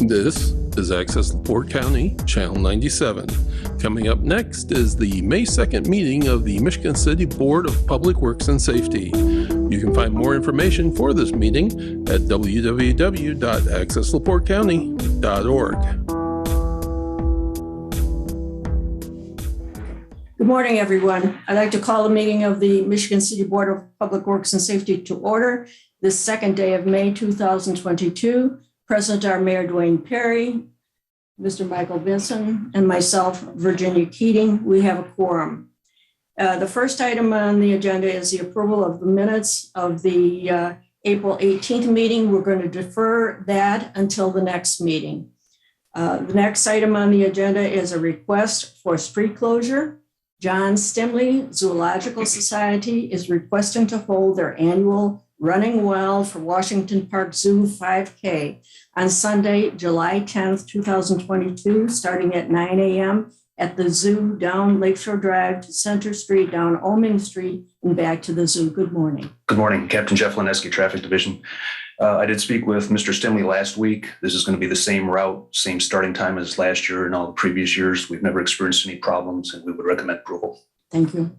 This is Access LaPorte County, Channel 97. Coming up next is the May 2nd meeting of the Michigan City Board of Public Works and Safety. You can find more information for this meeting at www.accesslaportecounty.org. Good morning, everyone. I'd like to call the meeting of the Michigan City Board of Public Works and Safety to order this second day of May 2022. Present are Mayor Dwayne Perry, Mr. Michael Vinson, and myself, Virginia Keating. We have a quorum. The first item on the agenda is the approval of the minutes of the April 18th meeting. We're going to defer that until the next meeting. The next item on the agenda is a request for street closure. John Stimley Zoological Society is requesting to hold their annual Running Wild for Washington Park Zoo 5K on Sunday, July 10th, 2022, starting at 9 a.m. at the zoo down Lakeshore Drive to Center Street, down Oming Street, and back to the zoo. Good morning. Good morning, Captain Jeff Lineski, Traffic Division. I did speak with Mr. Stimley last week. This is going to be the same route, same starting time as last year and all the previous years. We've never experienced any problems, and we would recommend approval. Thank you.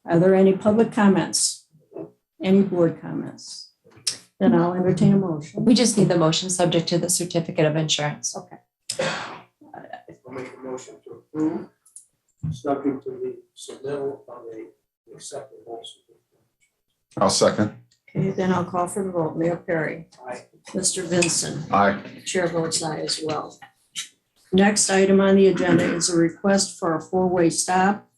Are there any public comments? Any board comments? Then I'll entertain a motion. We just need the motion subject to the certificate of insurance. Okay. I'll make a motion to approve, subject to the submittal of a acceptable certificate. I'll second. Okay, then I'll call for the vote. Mayor Perry. Aye. Mr. Vinson. Aye. Chair votes aye as well. Next item on the agenda is a request for a four-way stop.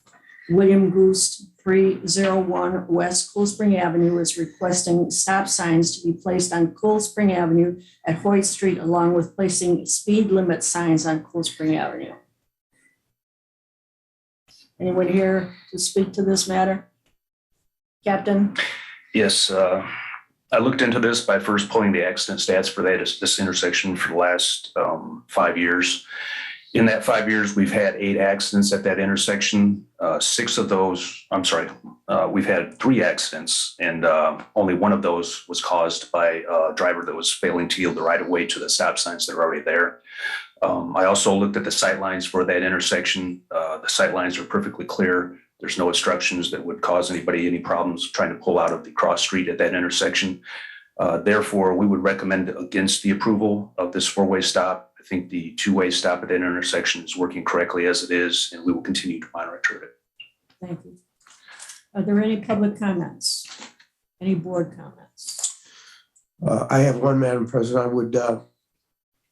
William Goose 301 West Cool Spring Avenue is requesting stop signs to be placed on Cool Spring Avenue at Hoyt Street, along with placing speed limit signs on Cool Spring Avenue. Anyone here to speak to this matter? Captain? Yes, I looked into this by first pulling the accident stats for this intersection for the last 5 years. In that 5 years, we've had 8 accidents at that intersection. We've had 3 accidents, and only one of those was caused by a driver that was failing to yield the right of way to the stop signs that are already there. I also looked at the sight lines for that intersection. The sight lines are perfectly clear. There's no obstructions that would cause anybody any problems trying to pull out of the cross street at that intersection. Therefore, we would recommend against the approval of this 4-way stop. I think the 2-way stop at that intersection is working correctly as it is, and we will continue to monitor it. Thank you. Are there any public comments? Any board comments? I have one, Madam President. I would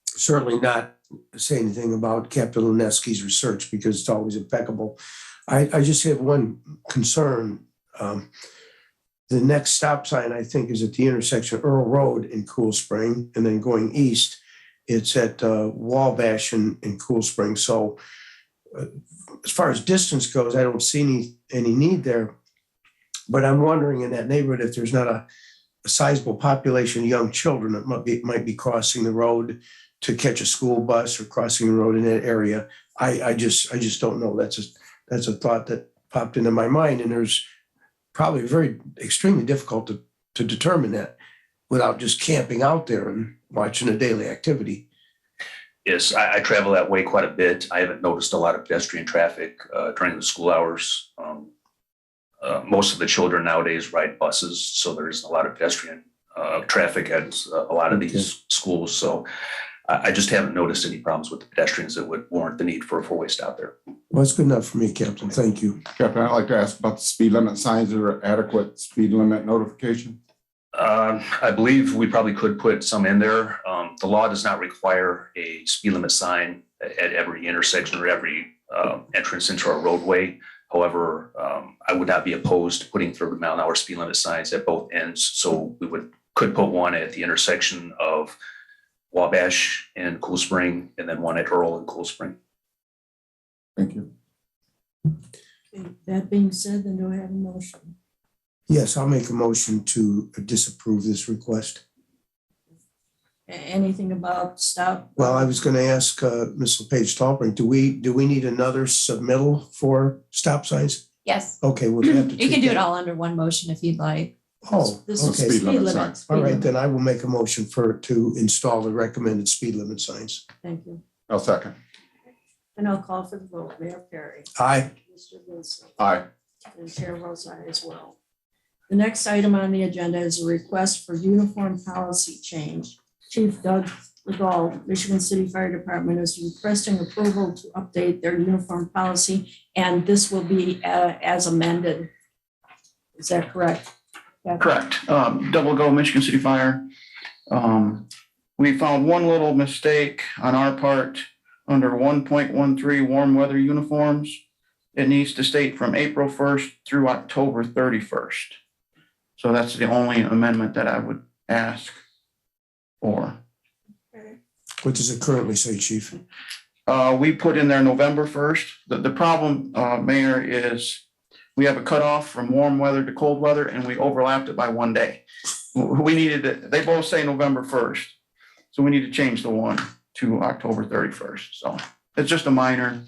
certainly not say anything about Captain Lineski's research because it's always impeccable. I just have one concern. The next stop sign, I think, is at the intersection of Earl Road in Cool Spring, and then going east, it's at Wabash in Cool Spring. So as far as distance goes, I don't see any need there. But I'm wondering in that neighborhood if there's not a sizable population of young children that might be crossing the road to catch a school bus or crossing the road in that area. I just don't know. That's a thought that popped into my mind, and there's probably extremely difficult to determine that without just camping out there and watching a daily activity. Yes, I travel that way quite a bit. I haven't noticed a lot of pedestrian traffic during the school hours. Most of the children nowadays ride buses, so there's a lot of pedestrian traffic at a lot of these schools. So I just haven't noticed any problems with the pedestrians that would warrant the need for a 4-way stop there. Well, that's good enough for me, Captain. Thank you. Captain, I'd like to ask about the speed limit signs. Are there adequate speed limit notification? I believe we probably could put some in there. The law does not require a speed limit sign at every intersection or every entrance into our roadway. However, I would not be opposed to putting 30-mile-an-hour speed limit signs at both ends. So we could put one at the intersection of Wabash and Cool Spring, and then one at Earl and Cool Spring. Thank you. Okay, that being said, then do I have a motion? Yes, I'll make a motion to disapprove this request. Anything about stop? Well, I was going to ask Ms. LePage Talbrink, do we need another submittal for stop signs? Yes, Okay, we'll have to. you can treat do it that. all under one motion if you'd like. Oh, This is okay. Speed limit signs. All right, then I will make a motion to install the recommended speed limit signs. Thank you. I'll second. And I'll call for the vote. Mayor Perry. Aye. Mr. Vincent. Aye. And Chair votes aye as well. The next item on the agenda is a request for uniform policy change. Chief Doug Legault, Michigan City Fire Department, is requesting approval to update their uniform policy, and this will be as amended. Is that correct? Yeah. Correct. Double Go Michigan City Fire. We found one little mistake on our part under 1.13 warm weather uniforms. It needs to state from April 1st through October 31st. So that's the only amendment that I would ask for. What does it currently say, Chief? We put in there November 1st. The problem, Mayor, is we have a cutoff from warm weather to cold weather and we overlapped it by 1 day. We needed it, they both say November 1st. So we need to change the one to October 31st. So it's just a minor,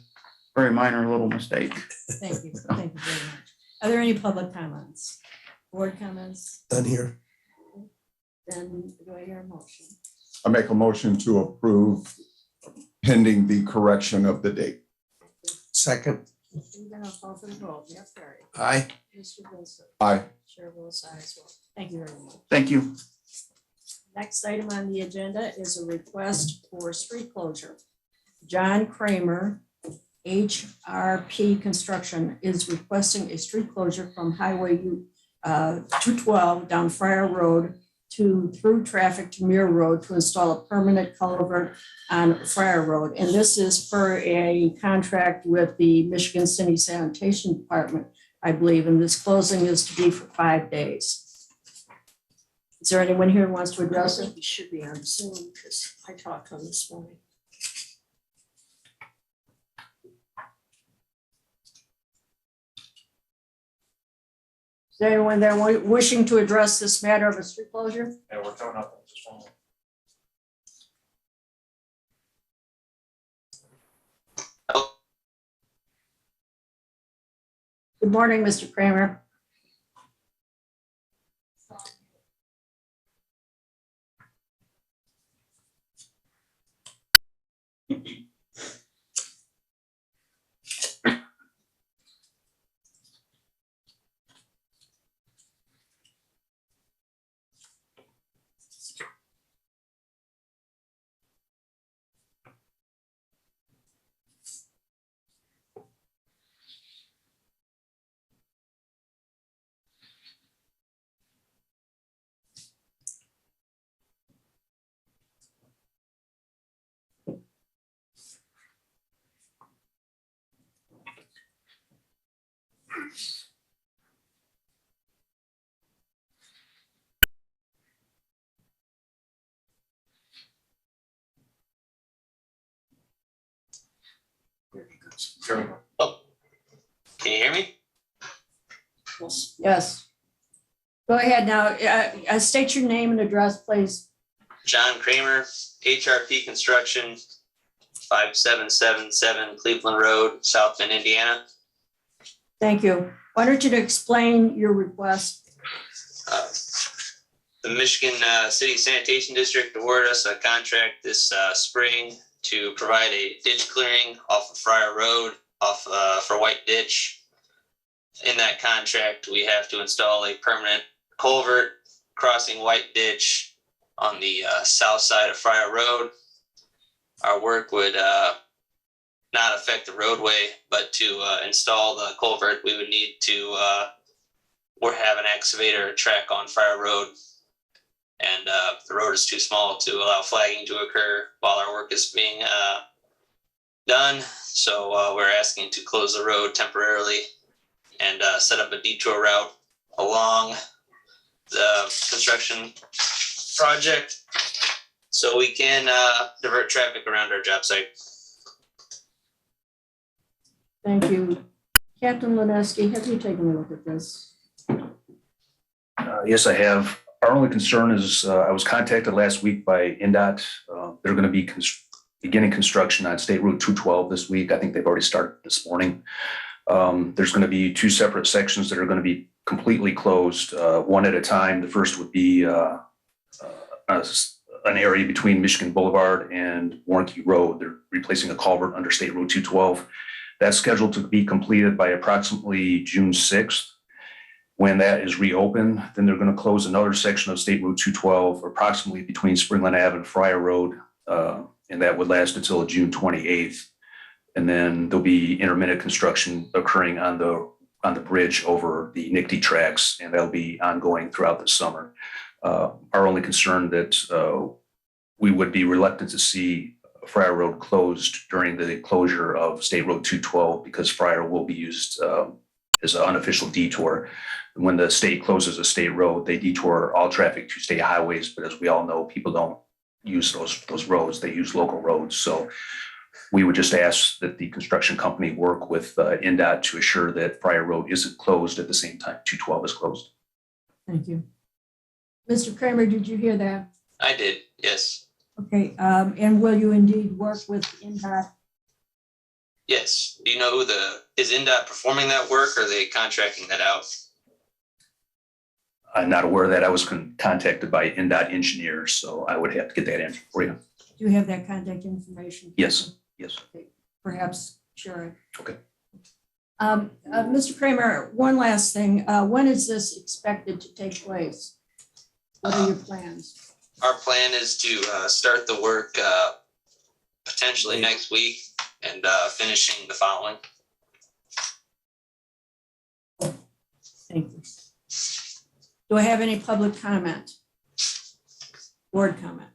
very minor little mistake. Thank you. Thank you very much. Are there any public comments? Board comments? Done here. Then do I hear a motion? I make a motion to approve pending the correction of the date. Second. Then I'll call for the vote. Mayor Perry. Aye. Mr. Vincent. Aye. Chair votes aye as well. Thank you very much. Thank you. Next item on the agenda is a request for street closure. John Kramer, HRP Construction, is requesting a street closure from Highway 212 down Friar Road to through traffic to Muir Road to install a permanent culvert on Friar Road. And this is for a contract with the Michigan City Sanitation Department, I believe, and this closing is to be for 5 days. Is there anyone here who wants to address it? He should be on Zoom because I talked to him this morning. Is there anyone there wishing to address this matter of a street closure? Yeah, we're coming up on this one. Good morning, Mr. Kramer. Oh, can you hear me? Yes. Go ahead now. State your name and address, please. John Kramer, HRP Construction, 5777 Cleveland Road, South Bend, Indiana. Thank you. Why don't you explain your request? The Michigan City Sanitation District awarded us a contract this spring to provide a ditch clearing off of Friar Road for White Ditch. In that contract, we have to install a permanent culvert crossing White Ditch on the south side of Friar Road. Our work would not affect the roadway, but to install the culvert, we would need to have an excavator track on Friar Road. And the road is too small to allow flagging to occur while our work is being done. So we're asking to close the road temporarily and set up a detour route along the construction project so we can divert traffic around our job site. Thank you. Captain Lineski, have you taken a look at this? Yes, I have. Our only concern is, I was contacted last week by NDOT. They're going to be beginning construction on State Route 212 this week. I think they've already started this morning. There's going to be two separate sections that are going to be completely closed, one at a time. The first would be an area between Michigan Boulevard and Warnke Road. They're replacing a culvert under State Road 212. That's scheduled to be completed by approximately June 6th. When that is reopened, then they're going to close another section of State Road 212 approximately between Springland Ave and Fryer Road, and that would last until June 28th. And then there'll be intermittent construction occurring on the bridge over the NICTY tracks, and that'll be ongoing throughout the summer. Our only concern that we would be reluctant to see Fryer Road closed during the closure of State Road 212 because Fryer will be used as an unofficial detour. When the state closes a state road, they detour all traffic to state highways. But as we all know, people don't use those roads. They use local roads. So we would just ask that the construction company work with NDOT to assure that Fryer Road isn't closed at the same time 212 is closed. Thank you. Mr. Kramer, did you hear that? I did, yes. Okay, and will you indeed work with NDOT? Yes. Do you know is NDOT performing that work or are they contracting that out? I'm not aware of that. I was contacted by NDOT engineers, so I would have to get that in for you. Do you have that contact information? Yes. Yes. Perhaps share it. Okay. Mr. Kramer, one last thing. When is this expected to take place? What are your plans? Our plan is to start the work potentially next week and finishing the following. Thank you. Do I have any public comment? Board comment?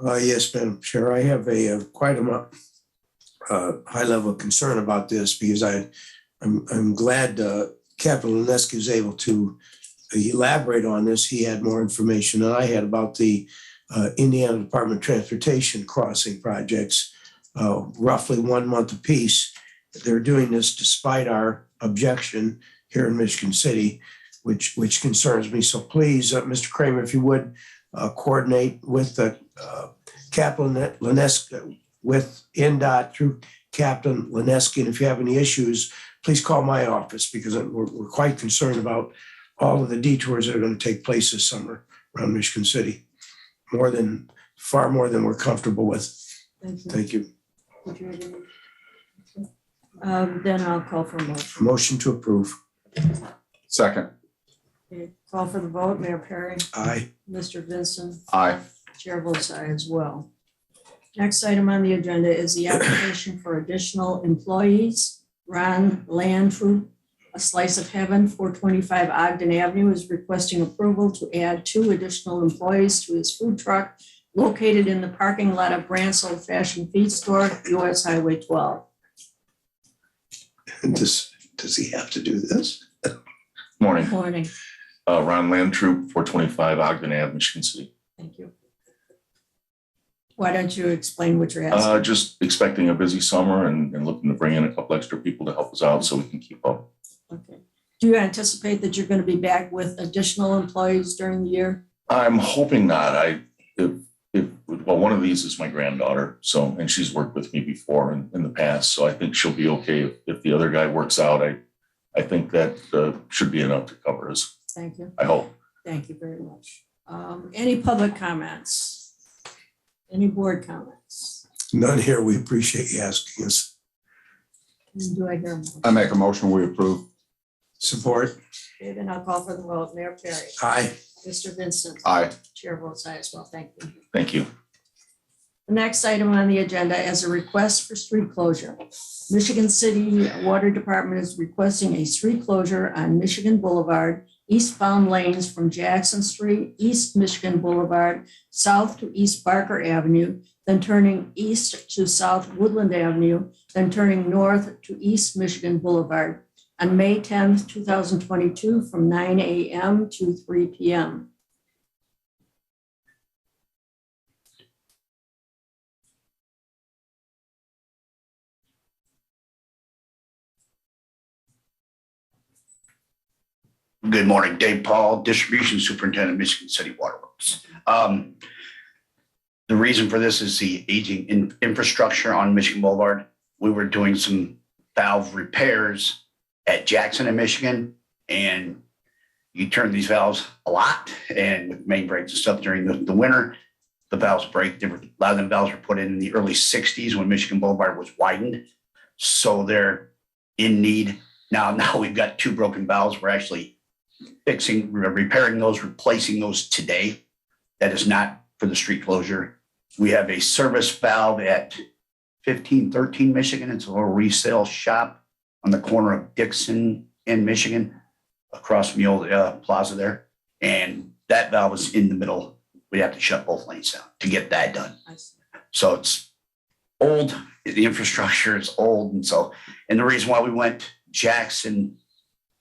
Yes, Madam Chair, I have a quite a high level of concern about this because I'm glad Captain Lineski was able to elaborate on this. He had more information than I had about the Indiana Department of Transportation crossing projects, roughly 1 month apiece. They're doing this despite our objection here in Michigan City, which concerns me. So please, Mr. Kramer, if you would coordinate with the Captain Lineski, with NDOT through Captain Lineski. And if you have any issues, please call my office because we're quite concerned about all of the detours that are going to take place this summer around Michigan City. Far more than we're comfortable with. Thank you. Thank you. Did you have any? Then I'll call for a motion. Motion to approve. Second. Okay, call for the vote. Mayor Perry, Aye. Mr. Vincent, Aye. Chair votes aye as well. Next item on the agenda is the application for additional employees. Ron Landtroop, A Slice of Heaven, 425 Ogden Avenue, is requesting approval to add 2 additional employees to his food truck located in the parking lot of Brandt's Old Fashioned Feed Store, US Highway 12. Does he have to do this? Morning, Morning. Ron Landtroop, 425 Ogden Ave, Michigan City. Thank you. Why don't you explain what you're asking? Just expecting a busy summer and looking to bring in a couple extra people to help us out so we can keep up. Okay. Do you anticipate that you're going to be back with additional employees during the year? I'm hoping not. Well, one of these is my granddaughter, and she's worked with me before in the past, so I think she'll be okay if the other guy works out. I think that should be enough to cover us. Thank you. I hope. Thank you very much. Any public comments? Any board comments? None here. We appreciate you asking us. Do I hear a motion? I make a motion, we approve. Support. Okay, then I'll call for the vote. Mayor Perry. Aye. Mr. Vincent. Aye. Chair votes aye as well. Thank you. Thank you. The next item on the agenda is a request for street closure. Michigan City Water Department is requesting a street closure on Michigan Boulevard, eastbound lanes from Jackson Street, East Michigan Boulevard, south to East Barker Avenue, then turning east to South Woodland Avenue, then turning north to East Michigan Boulevard on May 10th, 2022 from 9 a.m. to 3 p.m. Good morning, Dave Paul, Distribution Superintendent, Michigan City Waterworks. The reason for this is the aging infrastructure on Michigan Boulevard. We were doing some valve repairs at Jackson in Michigan, And you turn these valves a lot, and with main breaks and stuff during the winter, the valves break. A lot of them valves were put in the early 60s when Michigan Boulevard was widened. So they're in need. Now we've got 2 broken valves. We're actually repairing those, replacing those today. That is not for the street closure. We have a service valve at 1513 Michigan. It's a little resale shop on the corner of Dixon and Michigan, across from the old plaza there. And that valve is in the middle. We have to shut both lanes down to get that done. So it's old. The infrastructure is old. And the reason why we went Jackson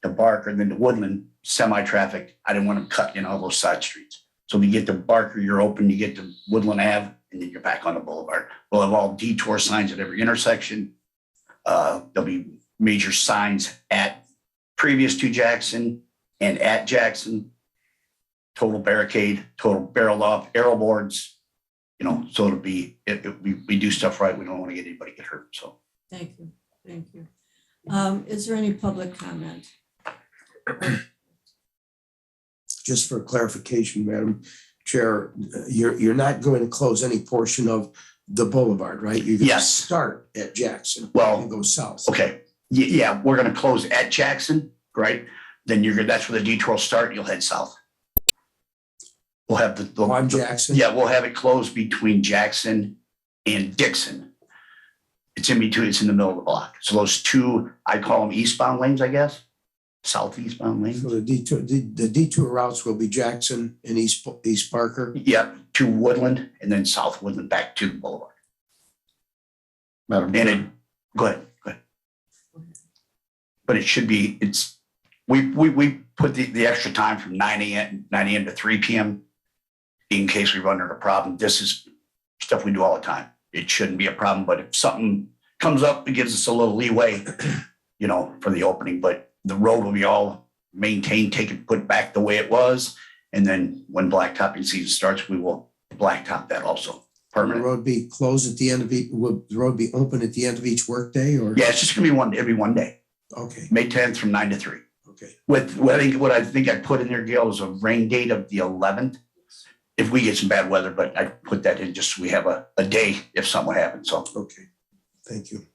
to Barker and then to Woodland, semi-traffic, I didn't want them cut in all those side streets. So when you get to Barker, you're open, you get to Woodland Ave, and then you're back on the boulevard. We'll have all detour signs at every intersection. There'll be major signs at previous to Jackson and at Jackson. Total barricade, total barreled off, arrow boards, so it'll be, we do stuff right. We don't want to get anybody get hurt, so. Thank you. Thank you. Is there any public comment? Just for clarification, Madam Chair, you're not going to close any portion of the boulevard, right? You're going to Yes. start at Jackson Well, and go south. okay, yeah, we're gonna close at Jackson, right? Then that's where the detour will start. You'll head south. We'll have On Jackson? Yeah, we'll have it closed between Jackson and Dixon. It's in between, it's in the middle of the block. So those 2, I call them eastbound lanes, I guess, southeastbound lanes. So the detour routes will be Jackson and East Barker. Yep, to Woodland and then South Woodland back to the boulevard. Madam And Chair. go ahead. But it should be, we put the extra time from 9 a.m. to 3 p.m. in case we run into a problem. This is stuff we do all the time. It shouldn't be a problem, but if something comes up, it gives us a little leeway, for the opening. But the road will be all maintained, put back the way it was. And then when blacktopping season starts, we will blacktop that also Will the permanent. road be closed at the end of will the road be open at the end of each workday or? Yeah, it's just gonna be every one day, Okay, May 10th from 9 to 3. okay. What I think I put in there, Gail, is a rain date of the 11th. If we get some bad weather, but I put that in just so we have a day if something happens. So Okay, thank you.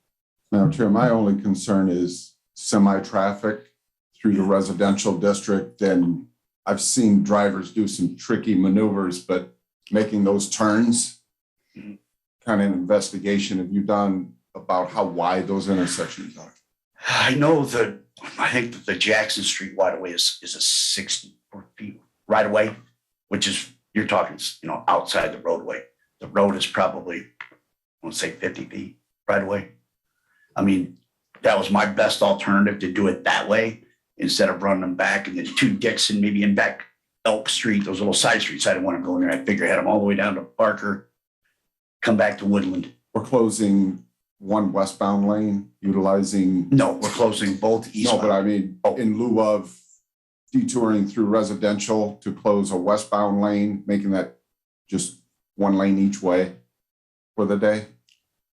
Madam Chair, my only concern is semi-traffic through the residential district. And I've seen drivers do some tricky maneuvers, but making those turns, kind of an investigation have you done about how wide those intersections are? I know I think that the Jackson Street right away is a 64 feet right away, which is, you're talking, outside the roadway. The road is probably, I want to say 50 feet right away. I mean, that was my best alternative, to do it that way instead of running them back and then to Dixon, maybe in back Elk Street, those little side streets. I didn't want to go in there. I figured I had them all the way down to Barker, come back to Woodland. We're closing one westbound lane, utilizing. No, we're closing both east. No, but I mean, in lieu of detouring through residential to close a westbound lane, making that just one lane each way for the day?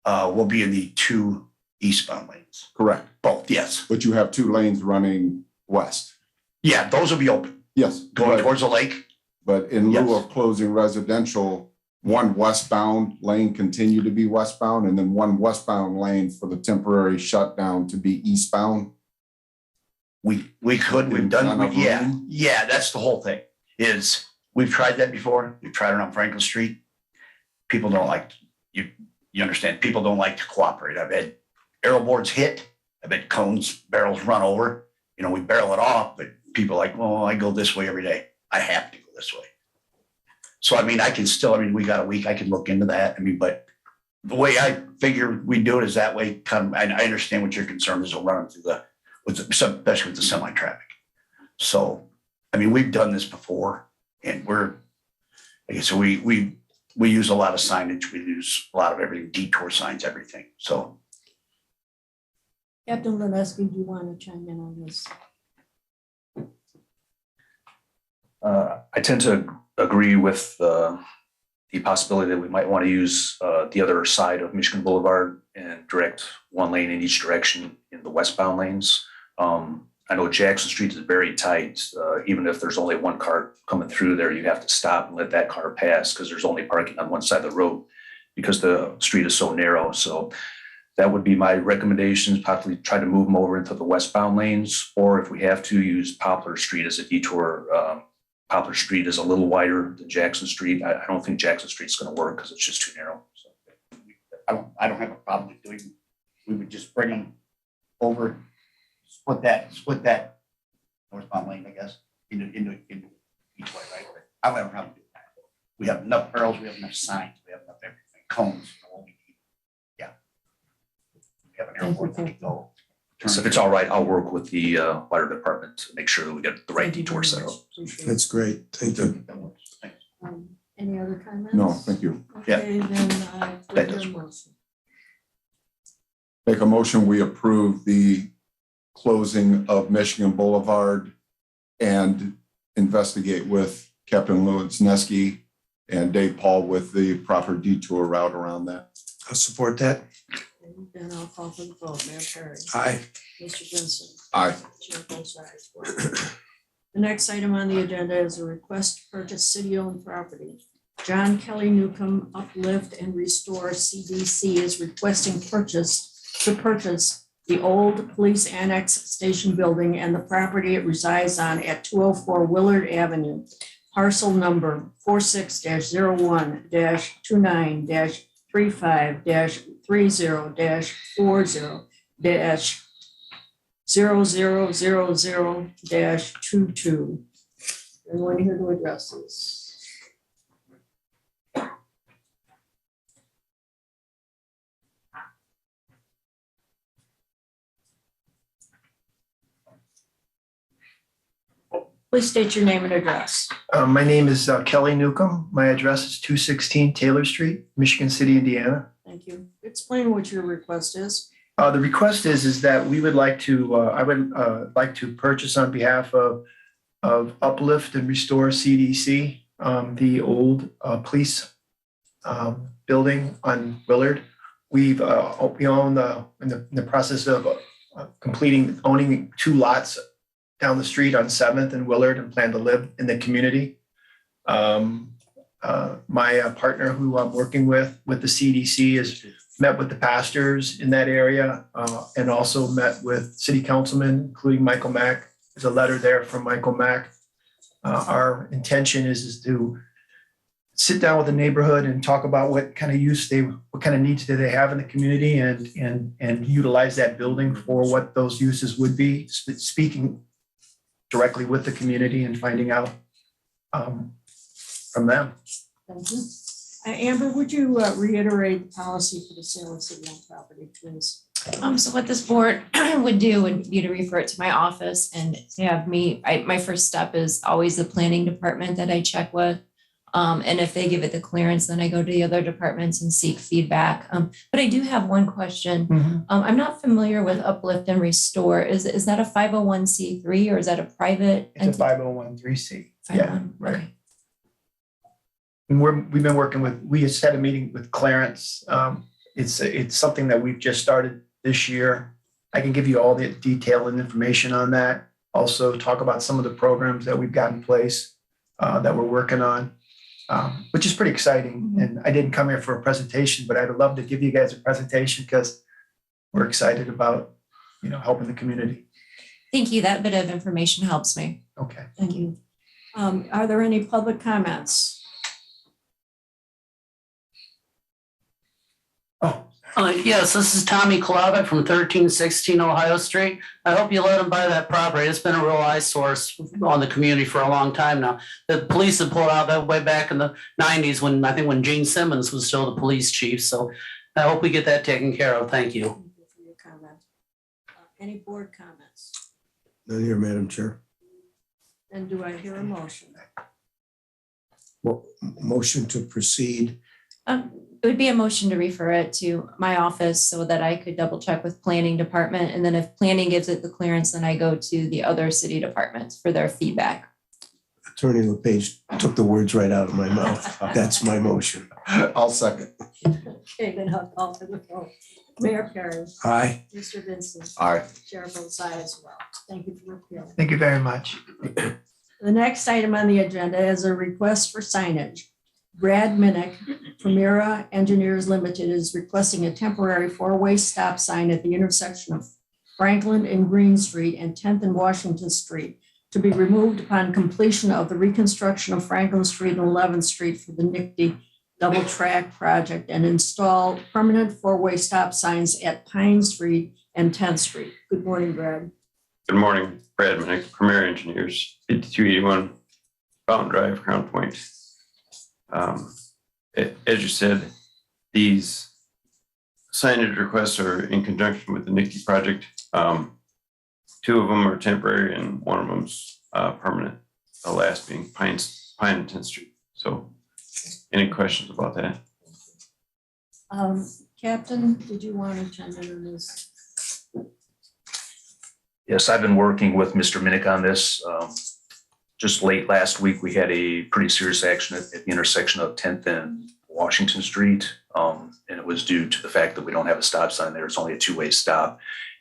We'll be in the 2 eastbound lanes. Correct. Both, yes. But you have 2 lanes running west. Yeah, those will be open, Yes. going but- towards the lake. But in lieu Yes. of closing residential, one westbound lane continue to be westbound and then one westbound lane for the temporary shutdown to be eastbound. We could, we've done, Enough room? yeah, that's the whole thing, is we've tried that before. We've tried it on Franklin Street. People don't like, you understand, people don't like to cooperate. I've had arrow boards hit, I've had barrels run over. We barrel it off, but people are like, well, I go this way every day. I have to go this way. So, we got a week, I can look into that. But the way I figure we do it is that way. I understand what your concern is, of running through especially with the semi-traffic. So, we've done this before, and we use a lot of signage. We use a lot of everything, detour signs, everything. So, Captain Lineski, do you want to chime in on this? I tend to agree with the possibility that we might want to use the other side of Michigan Boulevard and direct one lane in each direction in the westbound lanes. I know Jackson Street is very tight. Even if there's only one car coming through there, you have to stop and let that car pass because there's only parking on one side of the road because the street is so narrow. So that would be my recommendations, possibly try to move them over into the westbound lanes, or if we have to, use Poplar Street as a detour. Poplar Street is a little wider than Jackson Street. I don't think Jackson Street's going to work because it's just too narrow. So. I don't have a problem with doing, we would just bring them over, split that northbound lane, I guess, into each way, right? I don't have a problem doing that. We have enough barrels, we have enough signs, we have enough everything, cones, what we need. Yeah. We have an airport that can go. So if it's all right, I'll work with the water department to make sure that we get the right detour set up. Appreciate it. That's great. Thank you. Any other comments? No, thank you. Okay, then That does work. Make a motion, we approve the closing of Michigan Boulevard and investigate with Captain Lewis-Neski and Dave Paul with the proper detour route around that. I'll support that. Then I'll call for the vote. Mayor Perry. Aye. Mr. Jensen. Aye. Chair votes aye as well. The next item on the agenda is a request to purchase city-owned property. John Kelly Newcomb Uplift and Restore CDC is requesting to purchase the old police annex station building and the property it resides on at 204 Willard Avenue, parcel number 46-01-29-35-30-0000-22. Anyone here to address this? Please state your name and address. My name is Kelly Newcomb. My address is 216 Taylor Street, Michigan City, Indiana. Thank you. Explain what your request is. The request is that we would like to, I would like to purchase on behalf of Uplift and Restore CDC, the old police building on Willard. We own in the process of owning 2 lots down the street on 7th and Willard and plan to live in the community. My partner who I'm working with the CDC has met with the pastors in that area and also met with city councilmen, including Michael Mack. There's a letter there from Michael Mack. Our intention is to sit down with the neighborhood and talk about what kind of needs do they have in the community and utilize that building for what those uses would be, speaking directly with the community and finding out from them. Thank you. Amber, would you reiterate the policy for the sale of city-owned property, please? So what this board would do would be to refer it to my office and to have me, my first step is always the planning department that I check with. And if they give it the clearance, then I go to the other departments and seek feedback. But I do have one question. I'm not familiar with Uplift and Restore. Is that a 501c3 or is that a private? It's a 501(c)(3). Yeah, 501, right. okay. And we've been working we just had a meeting with Clarence. It's something that we've just started this year. I can give you all the detail and information on that. Also talk about some of the programs that we've got in place that we're working on, which is pretty exciting. And I didn't come here for a presentation, but I'd love to give you guys a presentation because we're excited about, helping the community. Thank you. That bit of information helps me. Okay. Thank you. Are there any public comments? Yes, this is Tommy Klavik from 1316 Ohio Street. I hope you let him buy that property. It's been a real eyesore on the community for a long time now. The police have pulled out that way back in the 90s when Gene Simmons was still the police chief. So I hope we get that taken care of. Thank you. Thank you for your comment. Any board comments? None here, Madam Chair. And do I hear a motion? Well, motion to proceed. It would be a motion to refer it to my office so that I could double check with planning department. And then if planning gives it the clearance, then I go to the other city departments for their feedback. Attorney LePage took the words right out of my mouth. That's my motion. I'll second. Okay, then I'll call for the vote. Mayor Perry, Aye. Mr. Vincent, Aye. Chair votes aye as well. Thank you for appealing. Thank you very much. The next item on the agenda is a request for signage. Brad Minnick, Primera Engineers Limited, is requesting a temporary four-way stop sign at the intersection of Franklin and Green Street and 10th and Washington Street to be removed upon completion of the reconstruction of Franklin Street and 11th Street for the NICD double track project and install permanent four-way stop signs at Pine Street and 10th Street. Good morning, Brad. Good morning, Brad Minnick, Premier Engineers, 5281 Fountain Drive, Crown Point. As you said, these signage requests are in conjunction with the NICD project. Two of them are temporary and one of them's permanent, the last being Pine and 10th Street. So any questions about that? Captain, did you want to chime in on this? Yes, I've been working with Mr. Minnick on this. Just late last week, we had a pretty serious accident at the intersection of 10th and Washington Street. And it was due to the fact that we don't have a stop sign there. It's only a two-way stop.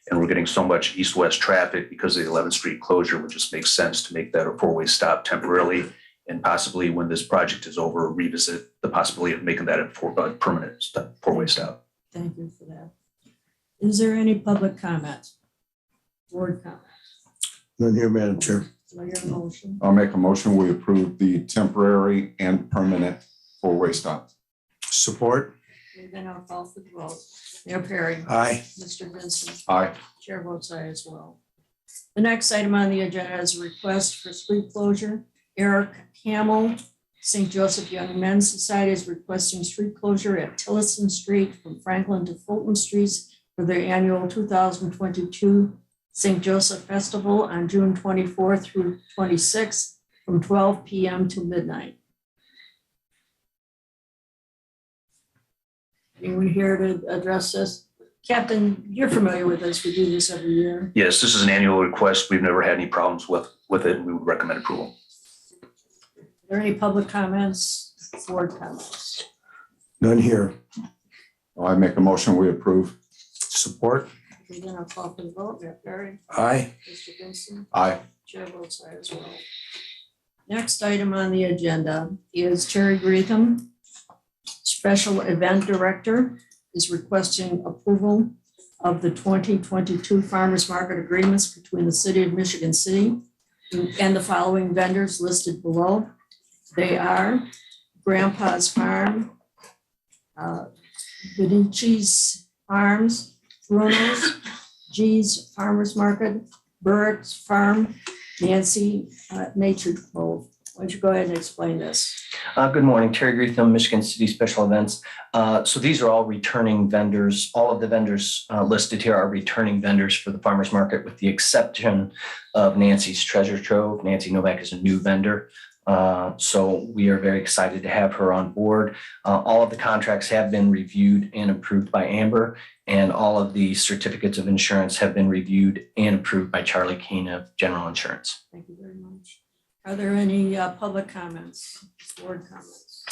And we're getting so much east-west traffic because of the 11th Street closure, which just makes sense to make that a four-way stop temporarily. And possibly when this project is over, revisit the possibility of making that a permanent four-way stop. Thank you for that. Is there any public comment? Board comment? None here, Madam Chair. Do I hear a motion? I'll make a motion. We approve the temporary and permanent four-way stop. Support. Okay, then I'll call for the vote. Mayor Perry. Aye. Mr. Vincent. Aye. Chair votes aye as well. The next item on the agenda is a request for street closure. Eric Hamill, St. Joseph Young Men's Society is requesting street closure at Tillotson Street from Franklin to Fulton Streets for their annual 2022 St. Joseph Festival on June 24th through 26th from 12 p.m. to midnight. Anyone here to address this? Captain, you're familiar with this. We do this every year. Yes, this is an annual request. We've never had any problems with it. We would recommend approval. Are there any public comments, board comments? None here. I make a motion. We approve. Support. Okay, then I'll call for the vote. Mayor Perry, Aye. Mr. Vincent, Aye. Chair votes aye as well. Next item on the agenda is Terry Greetham, Special Event Director, is requesting approval of the 2022 Farmers Market Agreements between the City of Michigan City and the following vendors listed below. They are Grandpa's Farm, Benici's Farms, Bruno's, G's Farmers Market, Burritt's Farm, Nancy Nature Grove. Why don't you go ahead and explain this? Good morning, Terry Greetham, Michigan City Special Events. So these are all returning vendors. All of the vendors listed here are returning vendors for the farmers market, with the exception of Nancy's Treasure Trove. Nancy Novak is a new vendor. So we are very excited to have her on board. All of the contracts have been reviewed and approved by Amber, and all of the certificates of insurance have been reviewed and approved by Charlie Keene of General Insurance. Thank you very much. Are there any public comments, board comments?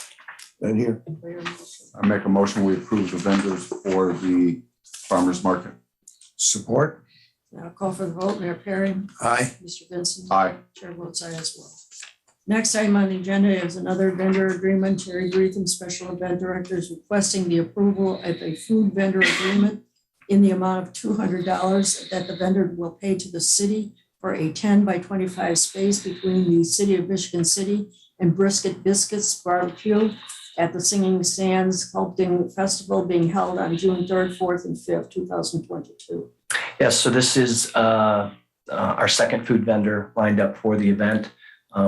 None here. Do I hear a motion? I make a motion. We approve the vendors for the farmer's market. Support. Now call for the vote. Mayor Perry, Aye. Mr. Vincent. Aye. Chair votes aye as well. Next item on the agenda is another vendor agreement. Terry Greetham, Special Event Director, is requesting the approval of a food vendor agreement in the amount of $200 that the vendor will pay to the city for a 10 by 25 space between the City of Michigan City and Brisket Biscuits Barbecue at the Singing Sands Sculpting Festival being held on June 3rd, 4th, and 5th, 2022. Yes, so this is our second food vendor lined up for the event.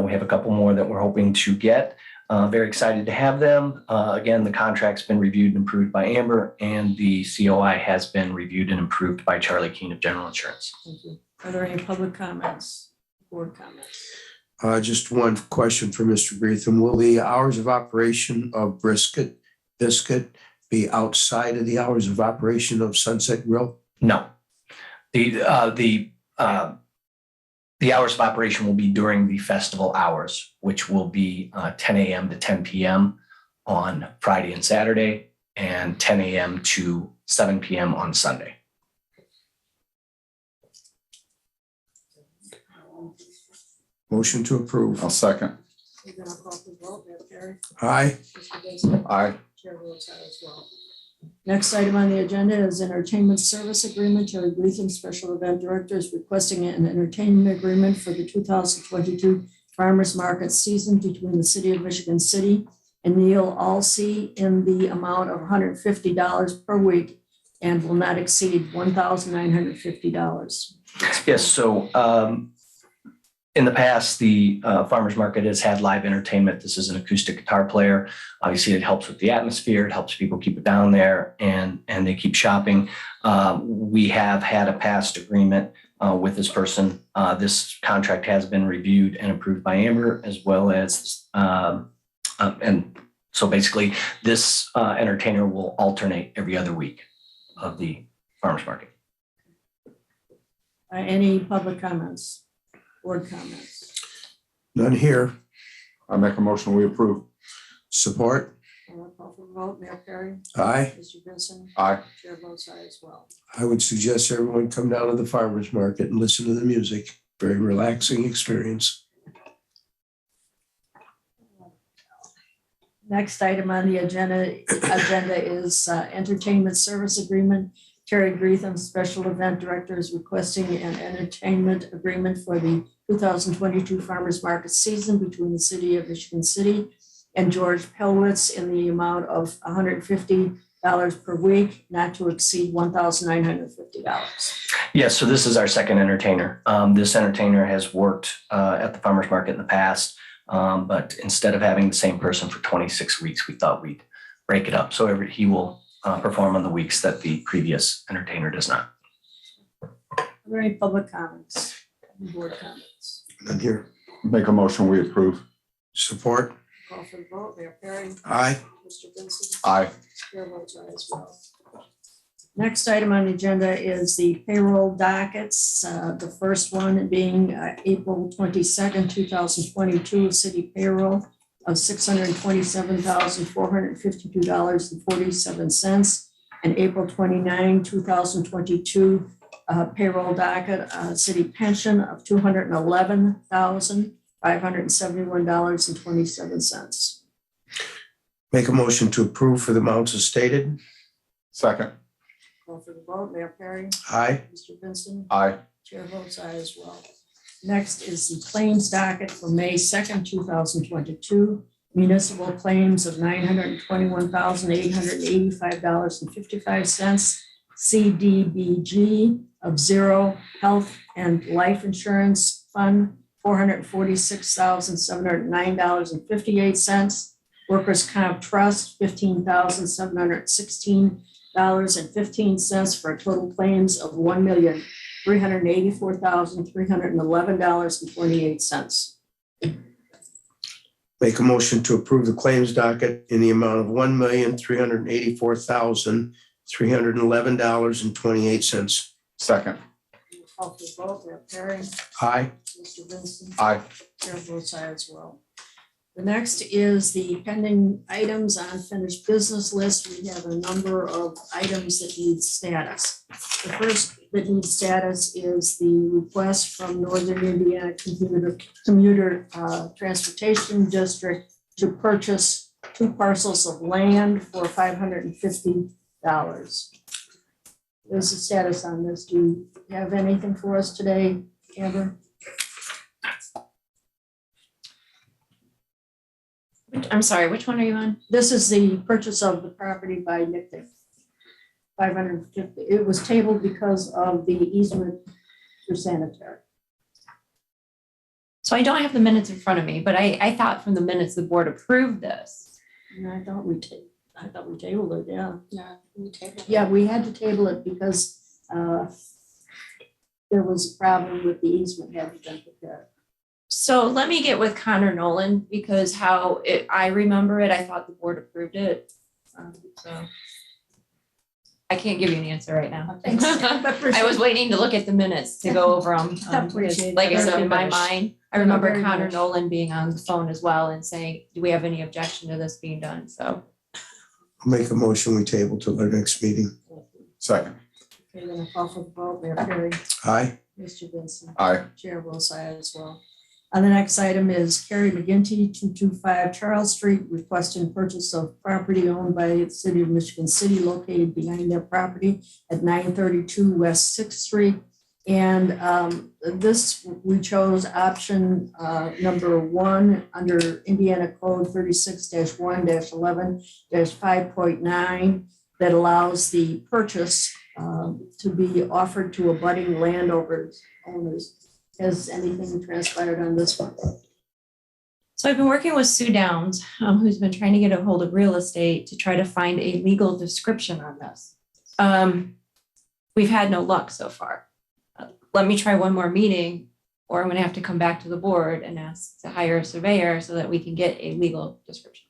We have a couple more that we're hoping to get. Very excited to have them. Again, the contract's been reviewed and approved by Amber, and the COI has been reviewed and approved by Charlie Keene of General Insurance. Thank you. Are there any public comments, board comments? Just one question for Mr. Greetham. Will the hours of operation of Brisket Biscuit be outside of the hours of operation of Sunset Grill? No. The hours of operation will be during the festival hours, which will be 10 a.m. to 10 p.m. on Friday and Saturday, and 10 a.m. to 7 p.m. on Sunday. Motion to approve. I'll second. We're gonna call for the vote. Mayor Perry? Aye. Mr. Vincent? Aye. Chair votes aye as well. Next item on the agenda is entertainment service agreement. Terry Gleason, Special Event Director, is requesting an entertainment agreement for the 2022 Farmers Market season between the City of Michigan City and Neil Alsey in the amount of $150 per week and will not exceed $1,950. Yes, so in the past, the farmer's market has had live entertainment. This is an acoustic guitar player. Obviously, it helps with the atmosphere. It helps people keep it down there and they keep shopping. We have had a past agreement with this person. This contract has been reviewed and approved by Amber, as well as, and so basically this entertainer will alternate every other week of the farmer's market. Any public comments? Board comments? None here. I make a motion, we approve. Support. I'll call for the vote. Mayor Perry? Aye. Mr. Vincent? Aye. Chair votes aye as well. I would suggest everyone come down to the farmer's market and listen to the music. Very relaxing experience. Next item on the agenda is entertainment service agreement. Terry Greetham, Special Event Director, is requesting an entertainment agreement for the 2022 Farmers Market season between the City of Michigan City and George Pelwitz in the amount of $150 per week, not to exceed $1,950. Yes, so this is our second entertainer. This entertainer has worked at the farmer's market in the past, but instead of having the same person for 26 weeks, we thought we'd break it up. So he will perform on the weeks that the previous entertainer does not. Are there any public comments? Board comments? None here. Make a motion, we approve. Support. Call for the vote. Mayor Perry? Aye. Mr. Vincent? Aye. Chair votes aye as well. Next item on the agenda is the payroll dockets. The first one being April 22nd, 2022, city payroll of $627,452.47, and April 29, 2022, payroll docket, city pension of $211,571.27. Make a motion to approve for the amounts as stated. Second. Call for the vote. Mayor Perry? Aye. Mr. Vincent? Aye. Chair votes aye as well. Next is the claims docket for May 2nd, 2022. Municipal claims of $921,885.55. CDBG of zero. Health and life insurance fund, $446,709.58. Workers' comp trust, $15,716.15 for total claims of $1,384,311.28. Make a motion to approve the claims docket in the amount of $1,384,311.28. Second. Call for the vote. Mayor Perry? Aye. Mr. Vincent? Aye. Chair votes aye as well. The next is the pending items on unfinished business list. We have a number of items that need status. The first that needs status is the request from Northern Indiana Commuter Transportation District to purchase 2 parcels of land for $550. There's a status on this. Do you have anything for us today, Amber? I'm sorry, which one are you on? This is the purchase of the property by Nick Dick. 550. It was tabled because of the easement for sanitary. So I don't have the minutes in front of me, but I thought from the minutes the board approved this. And I thought we tabled it, yeah. Yeah, we had to table it because there was a problem with the easement having been prepared. So let me get with Connor Nolan because I remember it, I thought the board approved it. So I can't give you an answer right now. Thanks. I was waiting to look at the minutes to go over them. Appreciate Like I that. said, in my Very much. mind, I remember Very Connor much. Nolan being on the phone as well and saying, do we have any objection to this being done? So Make a motion, we table till our next meeting. Second. Okay, then I'll call for the vote. Mayor Perry, Aye. Mr. Vincent. Aye. Chair votes aye as well. And the next item is Carrie McGinty, 225 Charles Street, requesting purchase of property owned by the city of Michigan City located behind their property at 932 West Sixth Street. And this, we chose option number 1 under Indiana Code 36-1-11-5.9 that allows the purchase to be offered to abutting landowners. Has anything transpired on this one? So I've been working with Sue Downs, who's been trying to get a hold of real estate to try to find a legal description on this. We've had no luck so far. Let me try one more meeting, or I'm gonna have to come back to the board and ask to hire a surveyor so that we can get a legal description.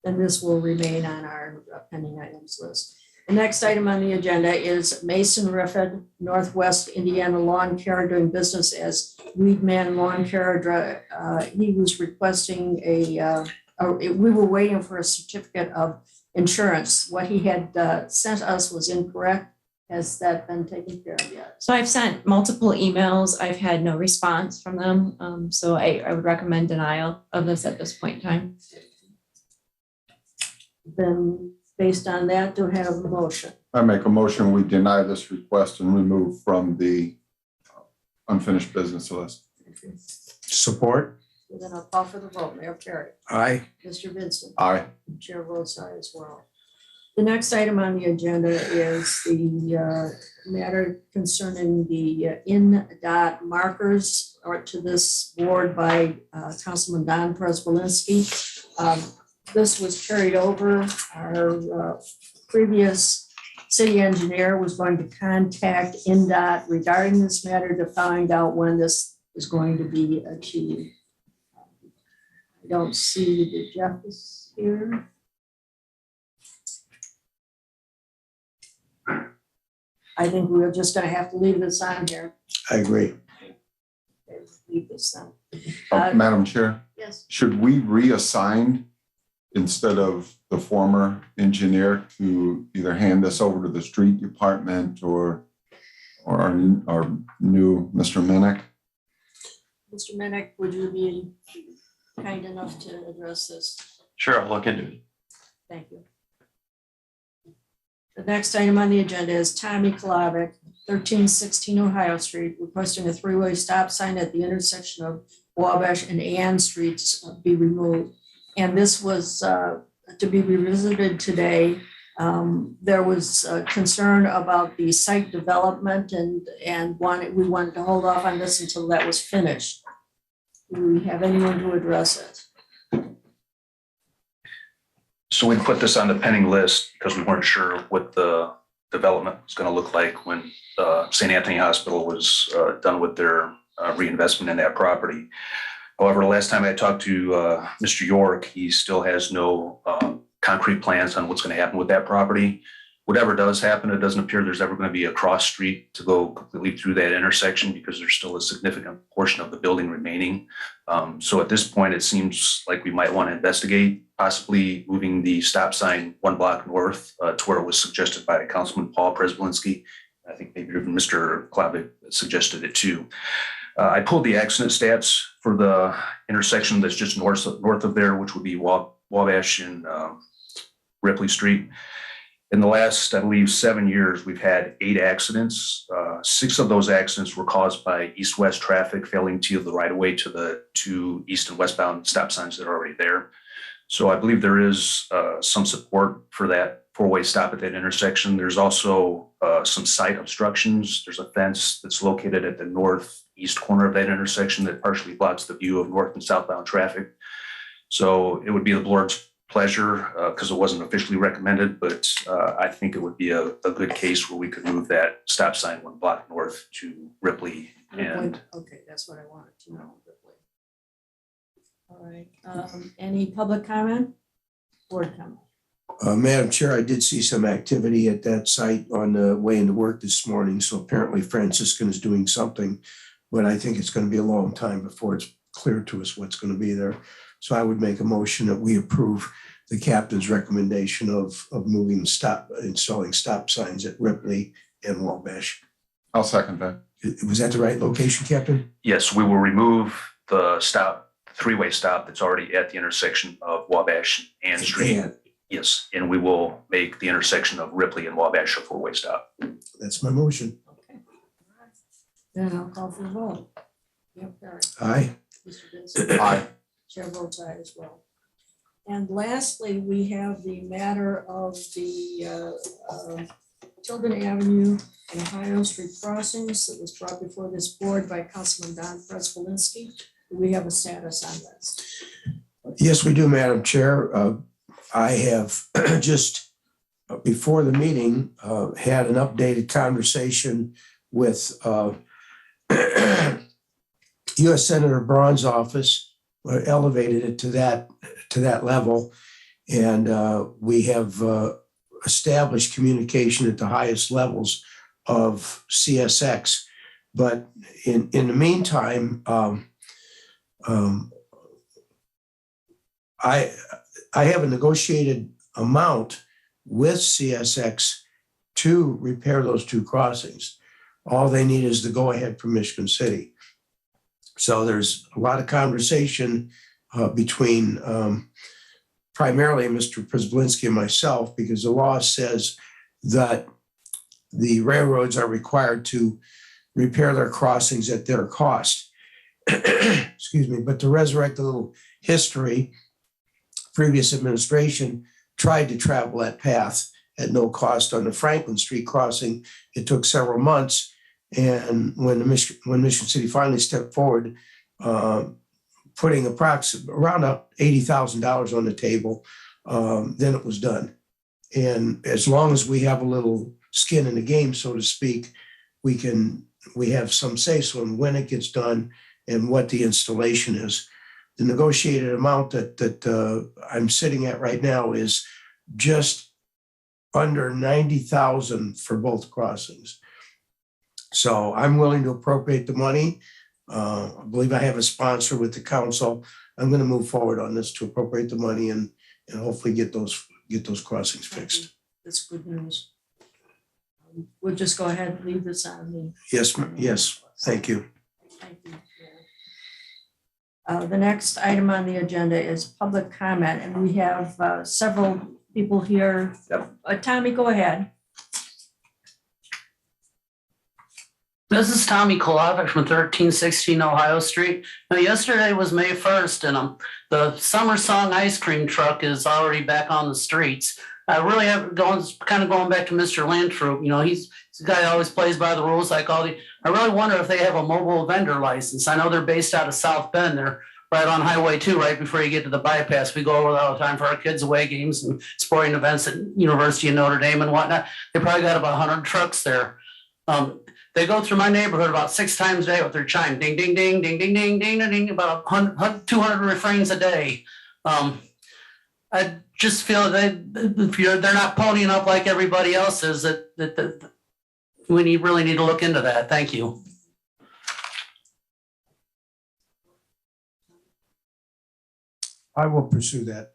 Then this will remain on our pending items list. The next item on the agenda is Mason Rifford, Northwest Indiana Lawn Care, doing business as Weedman Lawn Care. He was requesting we were waiting for a certificate of insurance. What he had sent us was incorrect. Has that been taken care of yet? So I've sent multiple emails. I've had no response from them. So I would recommend denial of this at this point in time. Then based on that, do I have a motion? I make a motion, we deny this request and remove from the unfinished business list. Support? Then I'll call for the vote. Mayor Perry, Aye. Mr. Vincent. Aye. Chair votes aye as well. The next item on the agenda is the matter concerning the INDOT markers or to this board by Councilman Don Prespolinski. This was carried over. Our previous city engineer was going to contact INDOT regarding this matter to find out when this is going to be achieved. I don't see the Jeff is here. I think we're just gonna have to leave this on here. I agree. Okay, leave this on. Madam Chair, Yes. should we reassign instead of the former engineer to either hand this over to the street department or our new Mr. Minnick? Mr. Minnick, would you be kind enough to address this? Sure, I'll look into it. Thank you. The next item on the agenda is Tommy Klavik, 1316 Ohio Street, requesting a 3-way stop sign at the intersection of Wabash and Ann Streets be removed. And this was to be revisited today. There was concern about the site development and we wanted to hold off on this until that was finished. Do we have anyone to address it? So we put this on the pending list because we weren't sure what the development was going to look like when St. Anthony Hospital was done with their reinvestment in that property. However, the last time I talked to Mr. York, he still has no concrete plans on what's going to happen with that property. Whatever does happen, it doesn't appear there's ever going to be a cross street to go completely through that intersection because there's still a significant portion of the building remaining. So at this point, it seems like we might want to investigate possibly moving the stop sign 1 block north to where it was suggested by Councilman Paul Prespolinski. I think maybe even Mr. Klavik suggested it too. I pulled the accident stats for the intersection that's just north of there, which would be Wabash and Ripley Street. In the last, I believe, 7 years, we've had 8 accidents. 6 of those accidents were caused by east-west traffic failing to yield the right-of-way to the 2 east and westbound stop signs that are already there. So I believe there is some support for that 4-way stop at that intersection. There's also some site obstructions. There's a fence that's located at the northeast corner of that intersection that partially blocks the view of north and southbound traffic. So it would be the board's pleasure because it wasn't officially recommended, but I think it would be a good case where we could move that stop sign 1 block north to Ripley. And okay, that's what I wanted to know. All right, any public comment? Board comment? Madam Chair, I did see some activity at that site on the way into work this morning. So apparently Franciscan is doing something, but I think it's going to be a long time before it's clear to us what's going to be there. So I would make a motion that we approve the captain's recommendation of installing stop signs at Ripley and Wabash. I'll second that. Was that the right location, Captain? Yes, we will remove the three-way stop that's already at the intersection of Wabash and Street. And Yes, and we will make the intersection of Ripley and Wabash a four-way stop. that's my motion. Okay. Then I'll call for the vote. Mayor Perry. Aye. Mr. Vincent. Aye. Chair votes aye as well. And lastly, we have the matter of the Tilden Avenue and Ohio Street crossings that was brought before this board by Councilman Don Prespolinski. Do we have a status on this? Yes, we do, Madam Chair. I have just before the meeting had an updated conversation with U.S. Senator Braun's office, elevated it to that level, and we have established communication at the highest levels of CSX. But in the meantime, I have a negotiated amount with CSX to repair those two crossings. All they need is the go-ahead from Michigan City. So there's a lot of conversation between primarily Mr. Przyblinski and myself, because the law says that the railroads are required to repair their crossings at their cost. Excuse me, but to resurrect a little history, previous administration tried to travel that path at no cost on the Franklin Street crossing. It took several months. And when Michigan City finally stepped forward, putting approximately around $80,000 on the table, then it was done. And as long as we have a little skin in the game, so to speak, we have some say-so in when it gets done and what the installation is. The negotiated amount that I'm sitting at right now is just under $90,000 for both crossings. So I'm willing to appropriate the money. I believe I have a sponsor with the council. I'm going to move forward on this to appropriate the money and hopefully get those crossings fixed. That's good news. We'll just go ahead and leave this on the. Yes, thank you. Thank you. The next item on the agenda is public comment, and we have several people here. Tommy, go ahead. This is Tommy Kolovic from 1316 Ohio Street. Now, yesterday was May 1st, and the Summer Song ice cream truck is already back on the streets. I really have going back to Mr. Landtroop. You know, he's a guy that always plays by the rules like all the. I really wonder if they have a mobile vendor license. I know they're based out of South Bend. They're right on Highway 2, right before you get to the bypass. We go over there all the time for our kids' away games and sporting events at University of Notre Dame and whatnot. They probably got about 100 trucks there. They go through my neighborhood about 6 times a day with their chime, ding, ding, ding, ding, ding, ding, ding, ding, ding, about 200 refrains a day. I just feel that if they're not ponying up like everybody else is, that we really need to look into that. Thank you. I will pursue that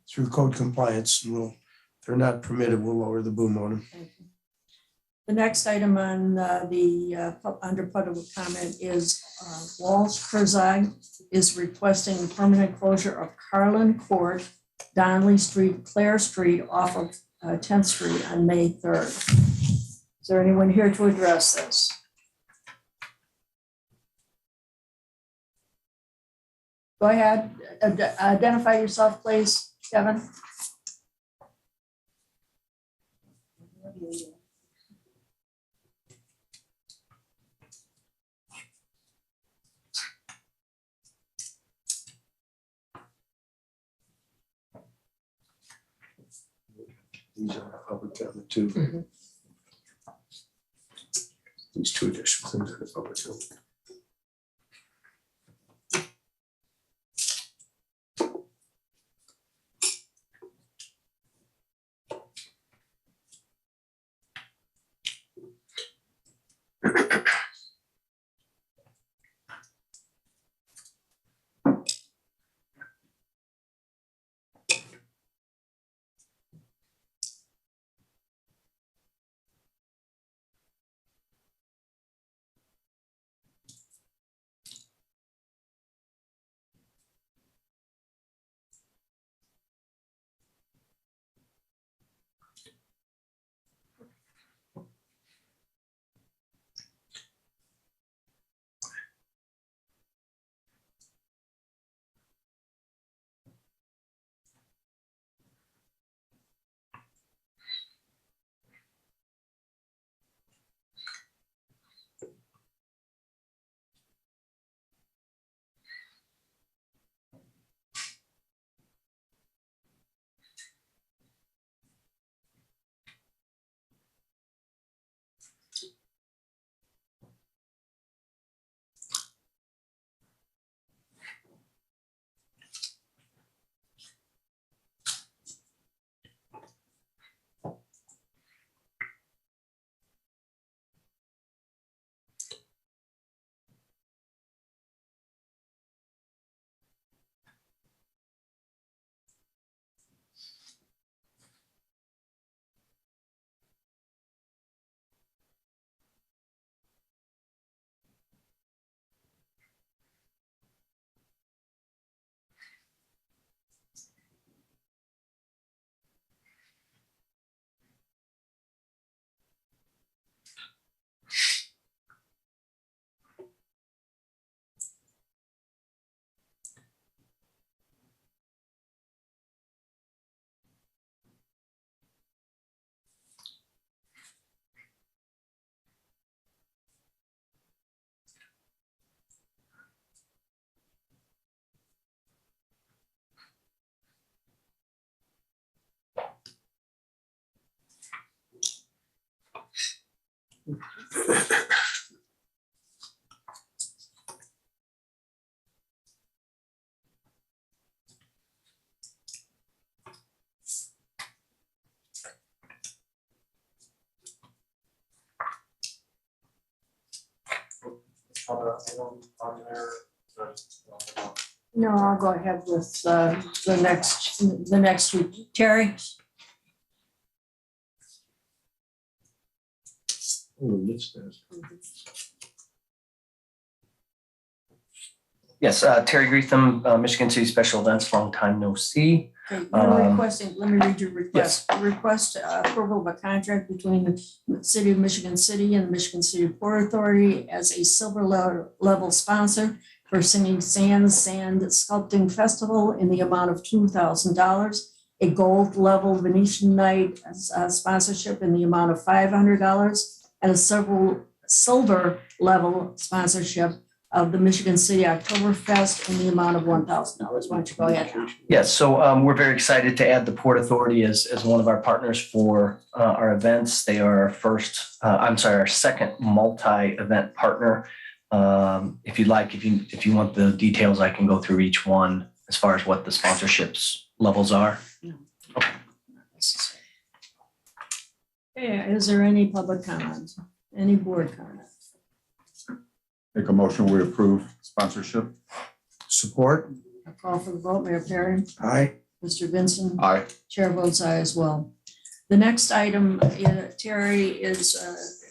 through code compliance, and if they're not permitted, we'll lower the boom on them. The next item on under public comment is Walsh Kurzai is requesting permanent closure of Carlin Court, Donnelly Street, Clare Street off of 10th Street on May 3rd. Is there anyone here to address this? Go ahead, identify yourself, please, Kevin. These are public comment too. These two additional things are the public comment. No, I'll go ahead with the next week. Terry? Yes, Terry Greetham, Michigan City Special Events, long time no see. Okay, you're requesting, let me read your request. Request approval of a contract between the City of Michigan City and the Michigan City Port Authority as a silver level sponsor for Singing Sand Sculpting Festival in the amount of $2,000, a gold level Venetian night sponsorship in the amount of $500, and a silver level sponsorship of the Michigan City Oktoberfest in the amount of $1,000. Why don't you go ahead now? Yes, so we're very excited to add the Port Authority as one of our partners for our events. They are our second multi-event partner. If you'd like, if you want the details, I can go through each one as far as what the sponsorships levels are. Okay, is there any public comment? Any board comment? Make a motion, we approve sponsorship. Support? A call for the vote, Mayor Perry, Aye. Mr. Vincent. Aye. Chair votes aye as well. The next item, Terry is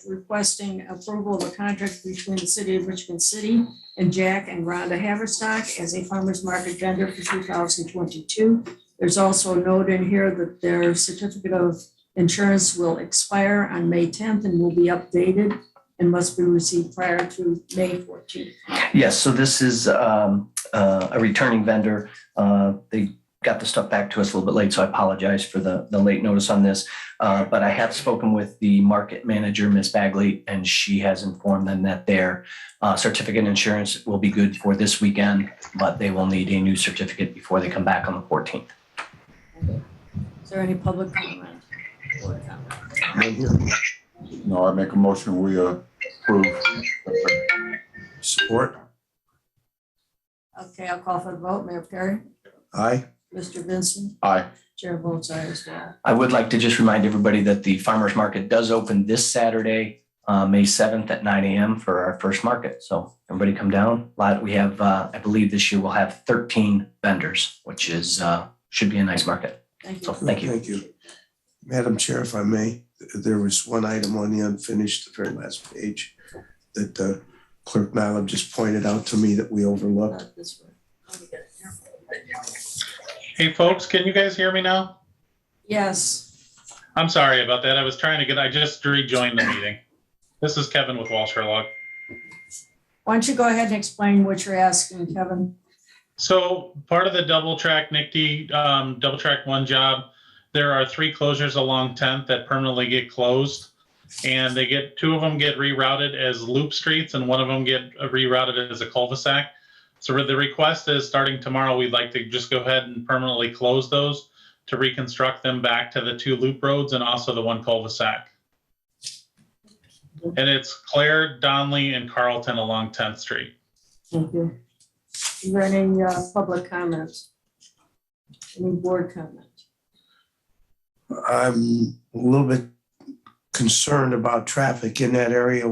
requesting approval of a contract between the City of Michigan City and Jack and Rhonda Haverstock as a farmer's market vendor for 2022. There's also a note in here that their certificate of insurance will expire on May 10th and will be updated and must be received prior to May 14th. Yes, so this is a returning vendor. They got the stuff back to us a little bit late, so I apologize for the late notice on this. But I have spoken with the market manager, Ms. Bagley, and she has informed them that their certificate insurance will be good for this weekend, but they will need a new certificate before they come back on the 14th. Is there any public comment? Board comment? No, I make a motion, we approve. Support? Okay, I'll call for the vote. Mayor Perry, Aye. Mr. Vincent, Aye. Chair votes aye as well. I would like to just remind everybody that the farmers market does open this Saturday, May 7th at 9 a.m. for our first market. So everybody come down. We have, I believe this year we'll have 13 vendors, which is should be a nice market. Thank So you. thank you. Thank you. Madam Chair, if I may, there was one item on the unfinished, the very last page, that Clerk Nylam just pointed out to me that we overlooked. This way. Let me get it here. Hey, folks, can you guys hear me now? Yes. I'm sorry about that. I just rejoined the meeting. This is Kevin with Walsh Herlog. Why don't you go ahead and explain what you're asking, Kevin? So part of the double track NICD, double track one job, there are 3 closures along 10th that permanently get closed. And 2 of them get rerouted as loop streets and one of them get rerouted as a cul-de-sac. So the request is starting tomorrow, we'd like to just go ahead and permanently close those to reconstruct them back to the 2 loop roads and also the 1 cul-de-sac. And it's Claire, Donley, and Carlton along 10th Street. Thank you. Is there any public comments? Any board comment? I'm a little bit concerned about traffic in that area.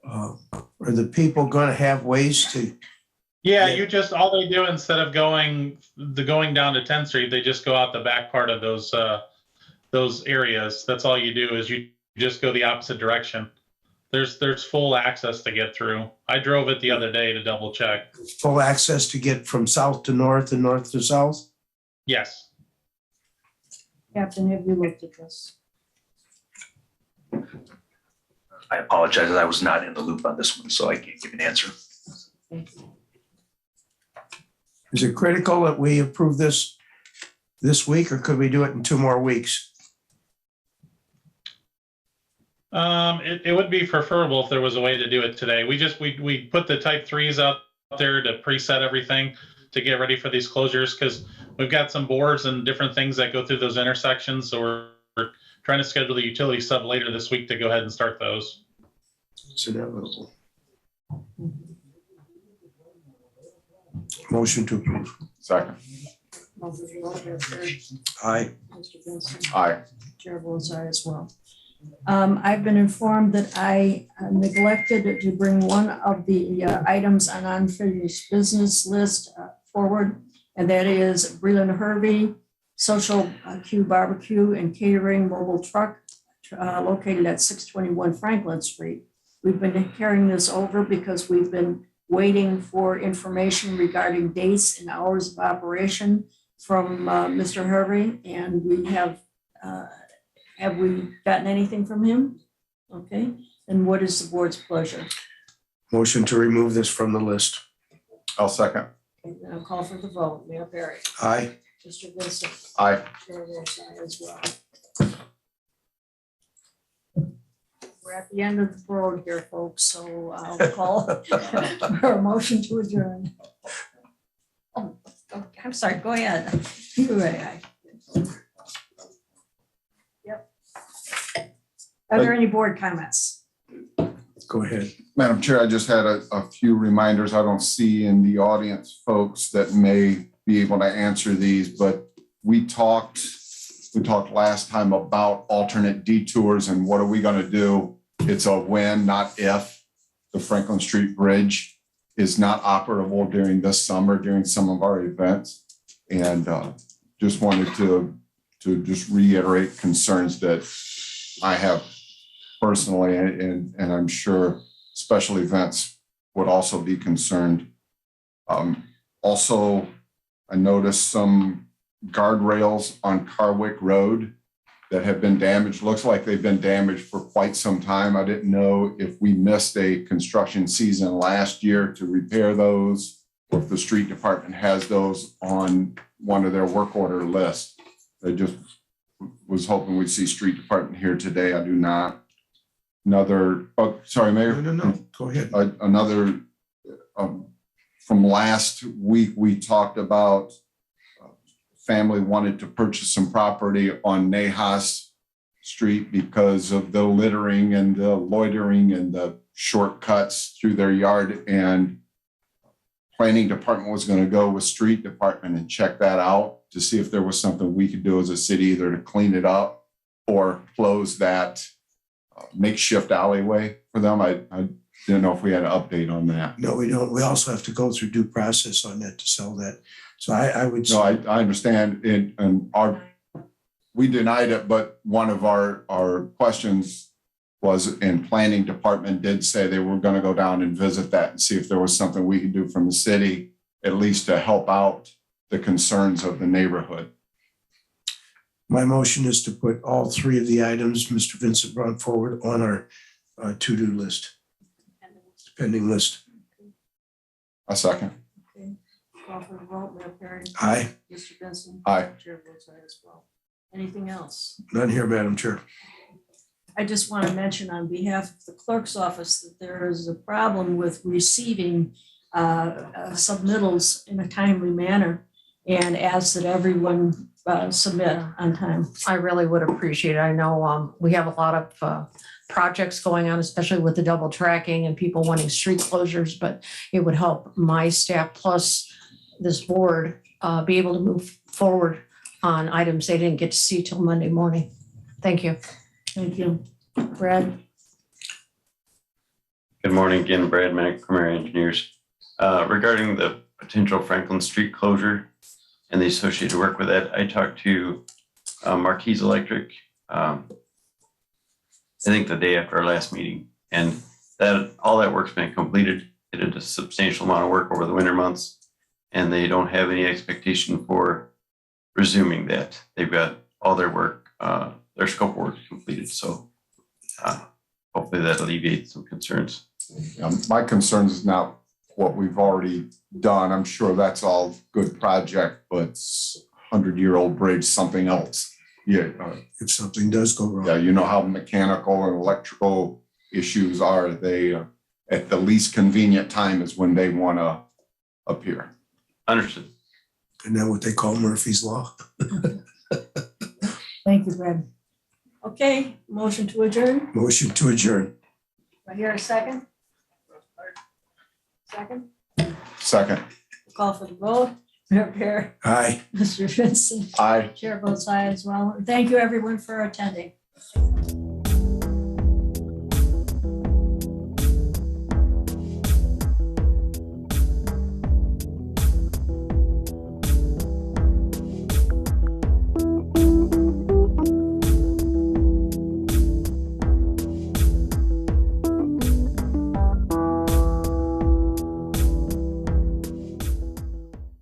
Are the people going to have ways to? Yeah, all they do instead of going down to 10th Street, they just go out the back part of those areas. That's all you do is you just go the opposite direction. There's full access to get through. I drove it the other day to double check. Full access to get from south to north and north to south? Yes. Captain, have you looked at this? I apologize, I was not in the loop on this one, so I can't give an answer. Thank you. Is it critical that we approve this week, or could we do it in 2 more weeks? It would be preferable if there was a way to do it today. We put the type 3s out there to preset everything to get ready for these closures because we've got some bores and different things that go through those intersections. So we're trying to schedule the utility sub later this week to go ahead and start those. It's inevitable. Motion to approve. Second. Mayor Perry, Aye. Mr. Vincent, Aye. Chair votes aye as well. I've been informed that I neglected to bring one of the items on unfinished business list forward, and that is Breland Hervey Social Q Barbecue and Catering Mobile Truck located at 621 Franklin Street. We've been carrying this over because we've been waiting for information regarding dates and hours of operation from Mr. Hervey, and we have we gotten anything from him? Okay, and what is the board's pleasure? Motion to remove this from the list. I'll second. Okay, then I'll call for the vote. Mayor Perry. Aye. Mr. Vincent. Aye. Chair votes aye as well. We're at the end of the road here, folks, so I'll call for a motion to adjourn. Oh, I'm sorry, go ahead. You're right. Yep. Are there any board comments? Go ahead. Madam Chair, I just had a few reminders. I don't see in the audience folks that may be able to answer these, but we talked last time about alternate detours and what are we going to do? It's a when, not if. The Franklin Street Bridge is not operable during this summer, during some of our events. And just wanted to just reiterate concerns that I have personally, and I'm sure special events would also be concerned. Also, I noticed some guardrails on Carwick Road that have been damaged. Looks like they've been damaged for quite some time. I didn't know if we missed a construction season last year to repair those, or if the street department has those on one of their work order lists. I just was hoping we'd see street department here today. I do not. Sorry, Mayor. No. Go ahead. Another, from last week, we talked about family wanted to purchase some property on Nahas Street because of the littering and the loitering and the shortcuts through their yard. And planning department was going to go with street department and check that out to see if there was something we could do as a city, either to clean it up or close that makeshift alleyway for them. I didn't know if we had an update on that. No, we don't. We also have to go through due process on that to sell that. So I would. No, I understand it, and we denied it, but one of our questions was, and planning department did say they were going to go down and visit that and see if there was something we could do from the city, at least to help out the concerns of the neighborhood. My motion is to put all three of the items Mr. Vincent brought forward on our to-do list, pending list. A second. Okay. Call for the vote. Mayor Perry. Aye. Mr. Vincent. Aye. Chair votes aye as well. Anything else? None here, Madam Chair. I just want to mention on behalf of the clerk's office that there is a problem with receiving submittals in a timely manner, and ask that everyone submit on time. I really would appreciate it. I know we have a lot of projects going on, especially with the double tracking and people wanting street closures, but it would help my staff plus this board be able to move forward on items they didn't get to see till Monday morning. Thank you. Thank you. Brad? Good morning again, Brad Mack, Premier Engineers. Regarding the potential Franklin Street closure and the associated work with that, I talked to Marquise Electric, I think the day after our last meeting, and that all that work's been completed. They did a substantial amount of work over the winter months, and they don't have any expectation for resuming that. They've got all their work, their scope work completed. So hopefully that alleviates some concerns. My concerns is not what we've already done. I'm sure that's all good project, but 100-year-old bridge, something else. Yeah. If something does go wrong. Yeah, you know how mechanical and electrical issues are. They, at the least convenient time is when they want to appear. Understood. Isn't that what they call Murphy's Law? Thank you, Brad. Okay, motion to adjourn. Motion to adjourn. Do I hear a second? Second? Second. Call for the vote. Mayor Perry. Aye. Mr. Vincent. Aye. Chair votes aye as well. Thank you, everyone, for attending.